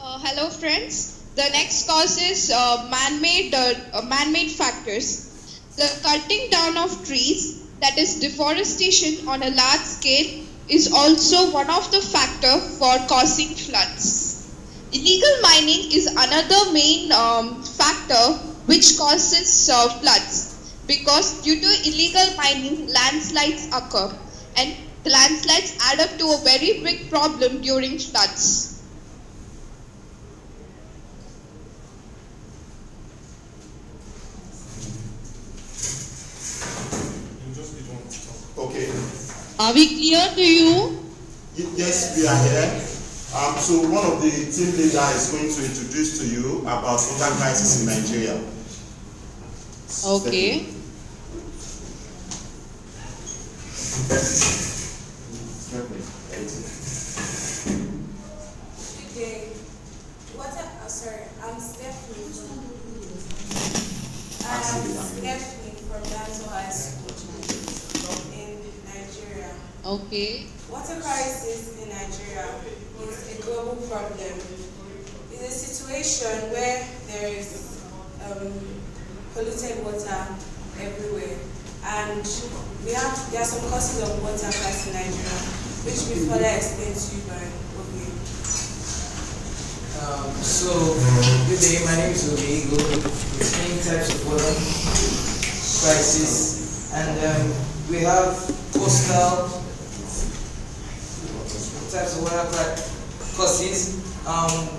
Hello friends. The next cause is man-made factors. The cutting down of trees, that is deforestation on a large scale, is also one of the factors for causing floods. Illegal mining is another main factor which causes floods, because due to illegal mining landslides occur, and the landslides add up to a very big problem during floods. Okay. Are we clear to you? Yes, we are here. So one of the team leaders is going to introduce to you about water crisis in Nigeria. Okay. Good day. I'm Stephanie. From Dansol in Nigeria. Okay. Water crisis in Nigeria is a global problem. It's a situation where there is polluted water everywhere, and there are some causes of water crisis in Nigeria, which we further explain to you by Obi. Good day, my name is Obi. There's many types of water crisis, and we have coastal types of water causes.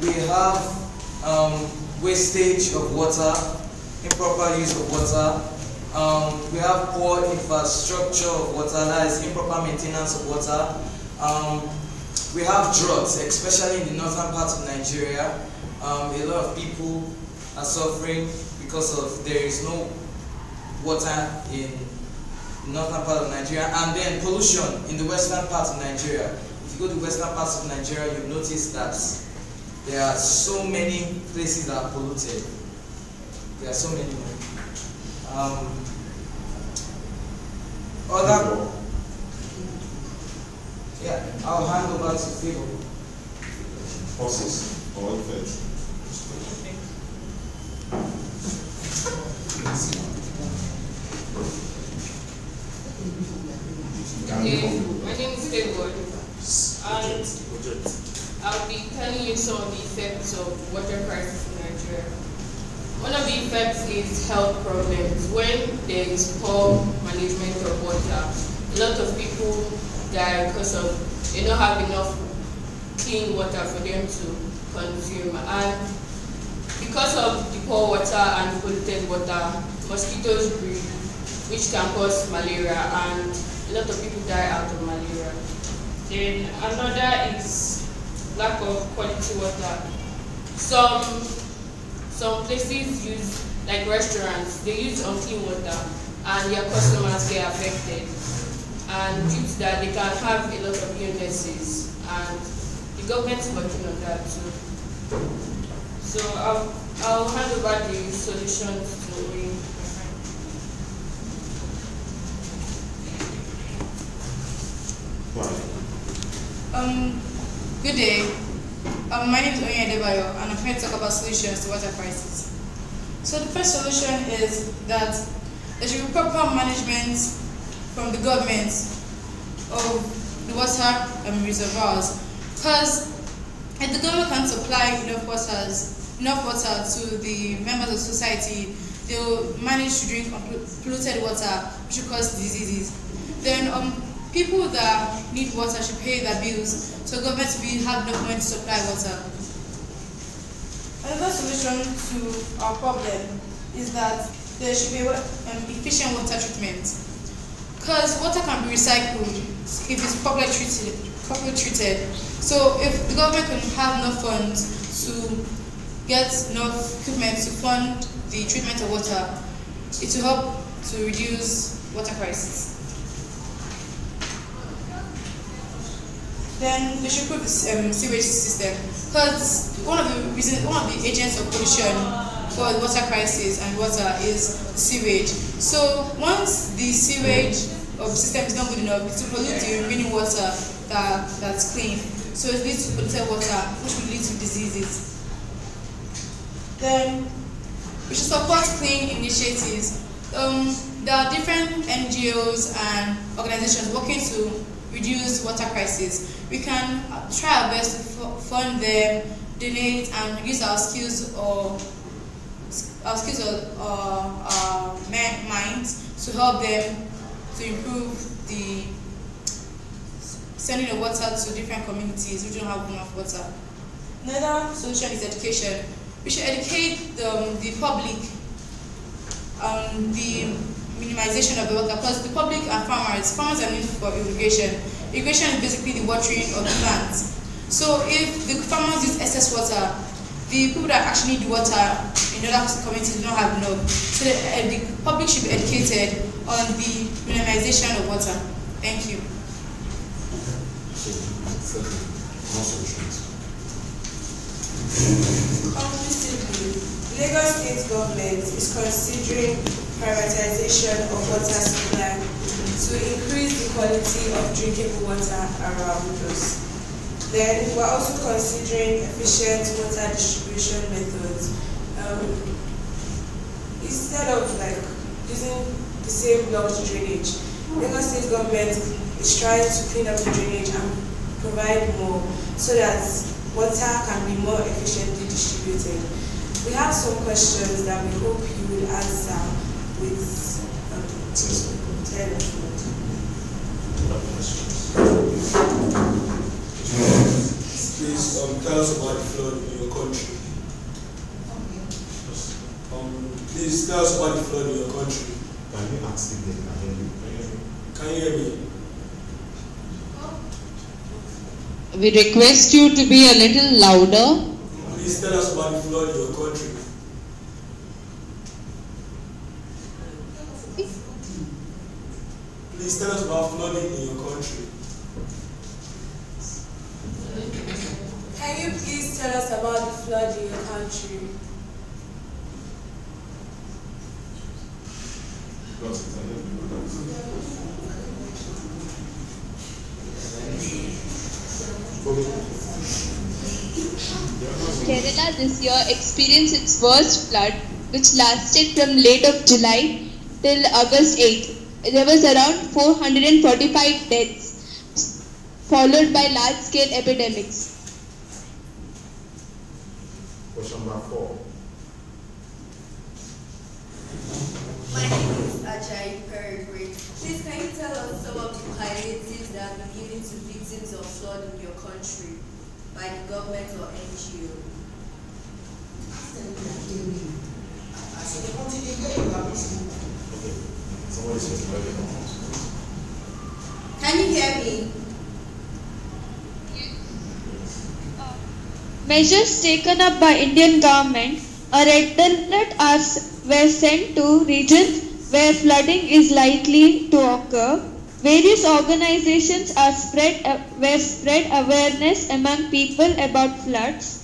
We have wastage of water, improper use of water. We have poor infrastructure of water, that is improper maintenance of water. We have droughts, especially in the northern part of Nigeria. A lot of people are suffering because of there is no water in the northern part of Nigeria, and then pollution in the western part of Nigeria. If you go to the western parts of Nigeria, you'll notice that there are so many places that are polluted. There are so many. I'll hand over to Phil. Causes or effects. Okay, my name is David, and I'll be telling you some of the effects of water crisis in Nigeria. One of the effects is health problems. When there is poor management of water, a lot of people die because of they don't have enough clean water for them to consume, and because of the poor water and polluted water, mosquitoes breed, which can cause malaria, and a lot of people die out of malaria. Then another is lack of quality water. Some places use, like restaurants, they use unclean water, and their customers get affected. And due to that, they can have a lot of illnesses, and the government is working on that too. So I'll hand over the solutions to me. Good day. My name is Onya Debayo, and I'm here to talk about solutions to water crisis. So the first solution is that there should be proper management from the government of the water reservoirs, because if the government can't supply enough water to the members of society, they will manage to drink polluted water, which will cause diseases. Then people that need water should pay their bills, so government will have enough money to supply water. Another solution to our problem is that there should be efficient water treatment, because water can be recycled if it's properly treated. So if the government can have enough funds to get enough equipment to fund the treatment of water, it will help to reduce water crisis. Then they should improve the sewage system, because one of the agents of pollution for the water crisis and water is sewage. So once the sewage system is not good enough, it will pollute the remaining water that's clean. So it leads to polluted water, which will lead to diseases. communities. Then we should support clean initiatives. There are different NGOs and organizations working to reduce water crisis. We can try our best to fund them, donate, and use our skills or minds to help them to improve the sending of water to different communities who don't have enough water. Another solution is education. We should educate the public on the minimization of the water, because the public and farmers are needed for irrigation. Irrigation is basically the watering of the plants. So if the farmers use excess water, the people that actually need water in other communities do not have enough. So the public should be educated on the minimization of water. Thank you. Conclusively, Lagos State Government is considering privatization of water supply to increase the quality of drinkable water around us. Then we're also considering efficient water distribution methods. Instead of using the same blocked drainage, Lagos State Government is trying to clean up the drainage and provide more so that water can be more efficiently distributed. We have some questions that we hope you will answer with 10 minutes. Please tell us about the flood in your country. Please tell us about the flood in your country. Can you ask if they can hear you? Can you hear me? We request you to be a little louder. Please tell us about the flood in your country. Please tell us about flooding in your country. Can you please tell us about the flood in your country? Kerala this year experienced its worst flood, which lasted from late of July till August 8th. There was around 445 deaths, followed by large-scale epidemics. Question number 4. My name is Ajay Peregrine. Please, can you tell us some of the palliatives that have been given to victims of flood in your country by the government or NGO? Can you hear me? Measures taken up by Indian government, a red alert were sent to regions where flooding is likely to occur. Various organizations were spread awareness among people about floods.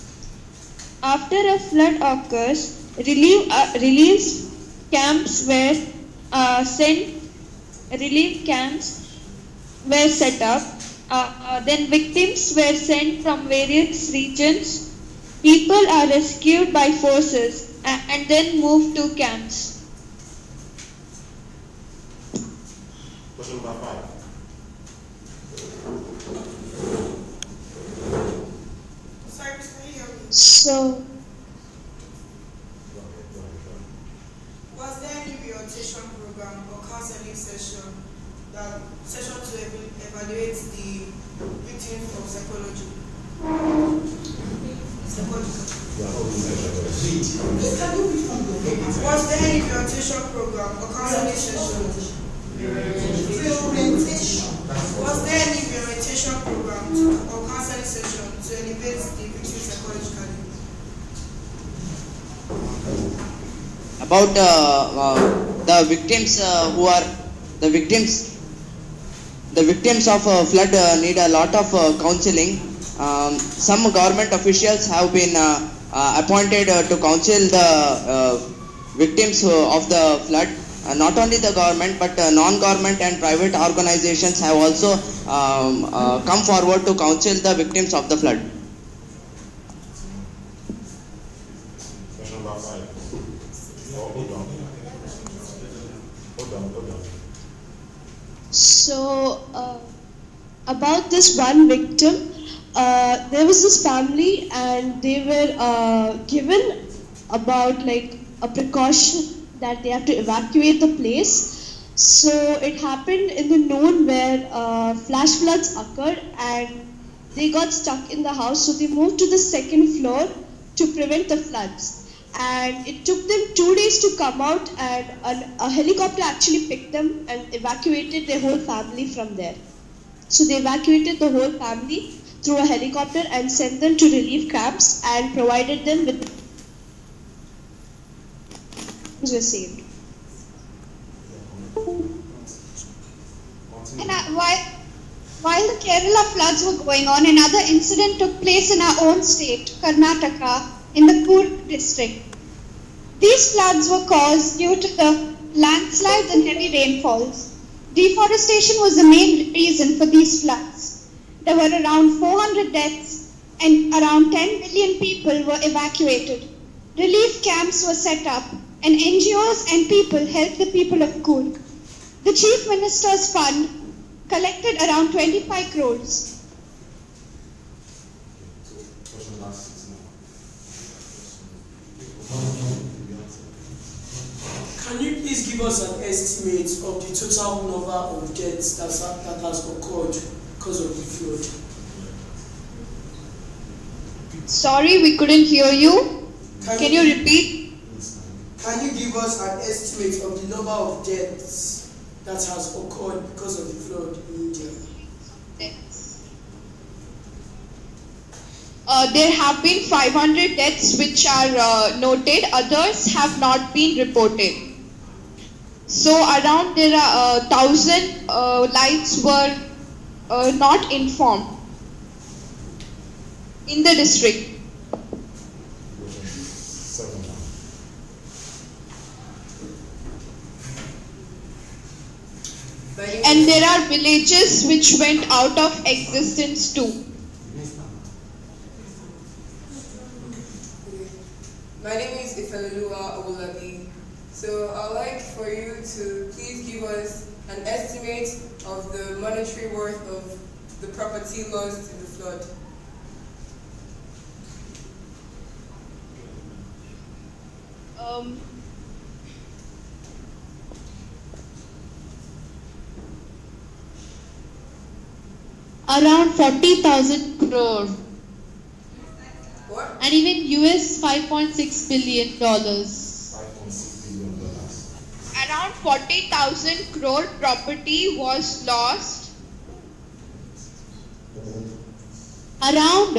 After a flood occurs, relief camps were set up. Then victims were sent from various regions. People are rescued by forces and then moved to camps. Question number 5. Sorry, can you hear me? So, Was there any reorientation program or counseling session to evaluate the victims of psychology? Was there any reorientation program or counseling session? Was there any reorientation program or counseling session to elevate the victims psychologically? About the victims who are the victims of flood need a lot of counseling. Some government officials have been appointed to counsel the victims of the flood. Not only the government but non-government and private organizations have also come forward to counsel the victims of the flood. number 5. Oh, hold on. Hold on. So, about this one victim, there was this family and they were given about like a precaution that they have to evacuate the place. So it happened in the noon where flash floods occurred and they got stuck in the house. So they moved to the second floor to prevent the floods. And it took them 2 days to come out, and a helicopter actually picked them and evacuated their whole family from there. So they evacuated the whole family through a helicopter and sent them to relief camps and provided them with were saved. And while the Kerala floods were going on, another incident took place in our own state, Karnataka, in the Coorg district. These floods were caused due to the landslides and heavy rainfalls. Deforestation was the main reason for these floods. There were around 400 deaths and around 10 million people were evacuated. Relief camps were set up and NGOs and people helped the people of Coorg. The Chief Minister's Fund collected around 25 crores. Can you please give us an estimate of the total number of deaths that has occurred because of the flood? Sorry, we couldn't hear you. Can you repeat? Can you give us an estimate of the number of deaths that has occurred because of the flood in India? There have been 500 deaths which are noted. Others have not been reported. So around there are 1,000 lives were not informed in the district. And there are villages which went out of existence too. My name is Ifelua Olabi. So I'd like for you to please give us an estimate of the monetary worth of the property lost in the flood. Around 40,000 crore. What? And even US $5.6 billion. Around 40,000 crore property was lost. Around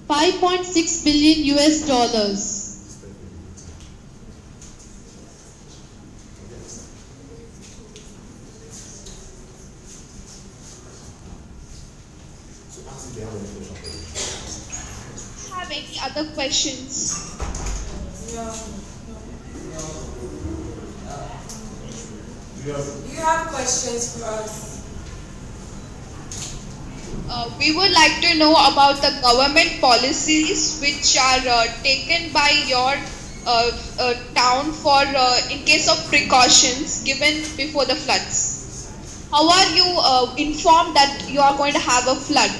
5.6 billion US dollars. Have any other questions? Do you have questions for us? We would like to know about the government policies which are taken by your town for in case of precautions given before the floods. How are you informed that you are going to have a flood?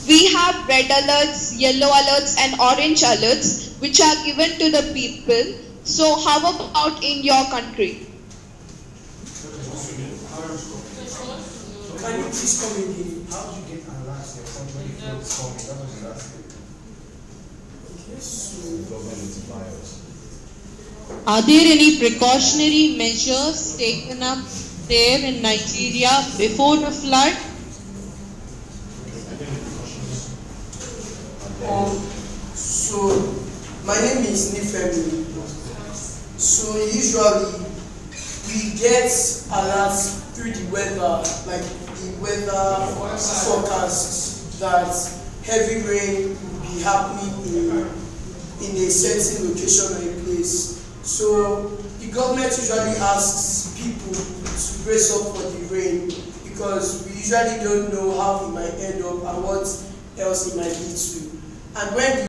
We have red alerts, yellow alerts and orange alerts which are given to the people. So how about in your country? Can you please come in? How do you get alerts in your country when the flood is coming? That was the last thing. Are there any precautionary measures taken up there in Nigeria before the flood? So, my name is Nifemi. So, usually, we get alerts through the weather, like the weather forecast that heavy rain will be happening in a certain location or a place. So, the government usually asks people to brace up for the rain because we usually don't know how it might end up and what else it might lead to. And when